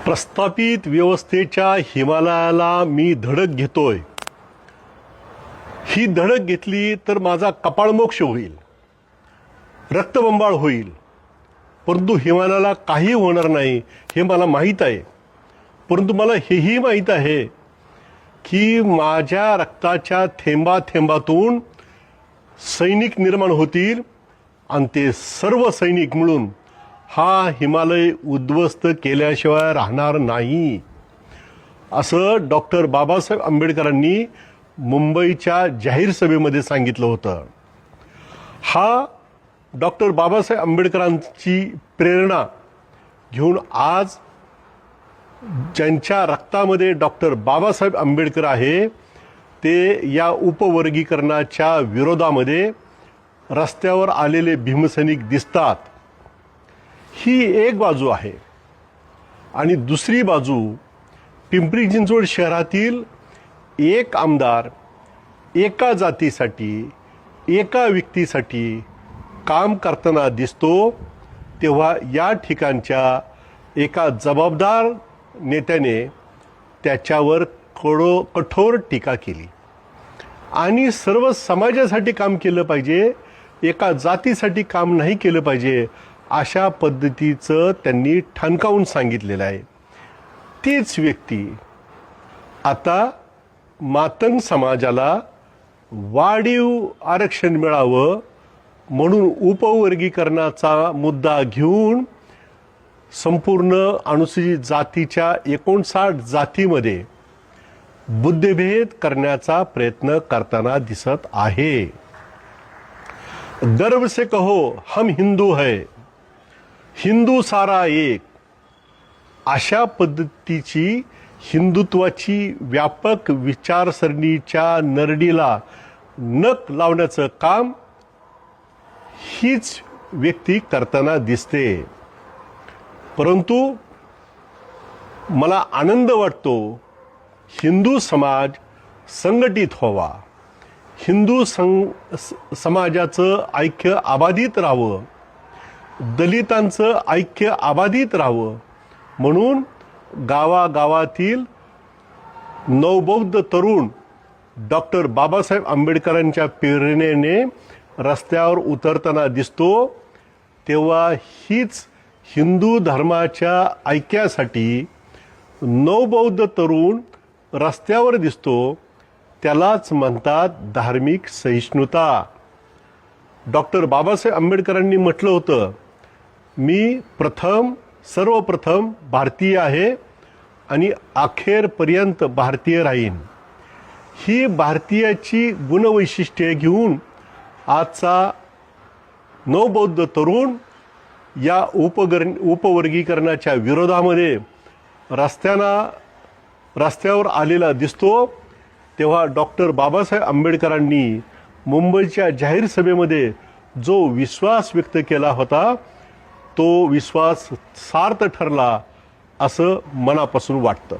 प्रस्थापित व्यवस्थेच्या हिमालयाला मी धडक घेतोय. ही धडक घेतली तर माझा कपाळमोक्ष होईल, रक्तबंबाळ होईल, परंतु हिमालयाला काही होणार नाही हे मला माहीत आहे. परंतु मला हेही माहीत आहे की माझ्या रक्ताच्या थेंबाथेंबातून सैनिक निर्माण होतील आणि ते सर्व सैनिक मिळून हा हिमालय उद्ध्वस्त केल्याशिवाय राहणार नाही, असं डॉक्टर बाबासाहेब आंबेडकरांनी मुंबईच्या जाहीर सभेमध्ये सांगितलं होतं. हा डॉक्टर बाबासाहेब आंबेडकरांची प्रेरणा घेऊन आज ज्यांच्या रक्तामध्ये डॉक्टर बाबासाहेब आंबेडकर आहे ते या उपवर्गीकरणाच्या विरोधामध्ये रस्त्यावर आलेले भीमसैनिक दिसतात. ही एक बाजू आहे. आणि दुसरी बाजू पिंपरी चिंचवड शहरातील एक आमदार एका जातीसाठी एका व्यक्तीसाठी काम करताना दिसतो, तेव्हा या ठिकाणच्या एका जबाबदार नेत्याने त्याच्यावर कठोर टीका केली आणि सर्व समाजासाठी काम केलं पाहिजे, एका जातीसाठी काम नाही केलं पाहिजे, अशा पद्धतीचं त्यांनी ठणकावून सांगितलेलं आहे. तीच व्यक्ती आता मातंग समाजाला वाढीव आरक्षण मिळावं म्हणून उपवर्गीकरणाचा मुद्दा घेऊन संपूर्ण अनुसूचित जातीच्या 59 जातीमध्ये बुद्धभेद करण्याचा प्रयत्न करताना दिसत आहे. गर्व से कहो हम हिंदू है, हिंदू सारा एक, अशा पद्धतीची हिंदुत्वाची व्यापक विचारसरणीच्या नरडीला नख लावण्याचं काम हीच व्यक्ती करताना दिसते. परंतु मला आनंद वाटतो हिंदू समाज संघटित व्हावा, हिंदू समाजाचं ऐक्य अबाधित राहावं, दलितांचं ऐक्य अबाधित राहावं म्हणून गावागावातील नवबौद्ध तरुण डॉक्टर बाबासाहेब आंबेडकरांच्या प्रेरणेने रस्त्यावर उतरताना दिसतो. तेव्हा हीच हिंदू धर्माच्या ऐक्यासाठी नवबौद्ध तरुण रस्त्यावर दिसतो, त्यालाच म्हणतात धार्मिक सहिष्णुता. डॉक्टर बाबासाहेब आंबेडकरांनी म्हटलं होतं, मी सर्वप्रथम भारतीय आहे आणि अखेरपर्यंत भारतीय राहीन. ही भारतीयाची गुणवैशिष्ट्ये घेऊन आजचा नवबौद्ध तरुण या उपवर्गीकरणाच्या विरोधामध्ये रस्त्यावर आलेला दिसतो. तेव्हा डॉक्टर बाबासाहेब आंबेडकरांनी मुंबईच्या जाहीर सभेमध्ये जो विश्वास व्यक्त केला होता तो विश्वास सार्थ ठरला असं मनापासून वाटतं.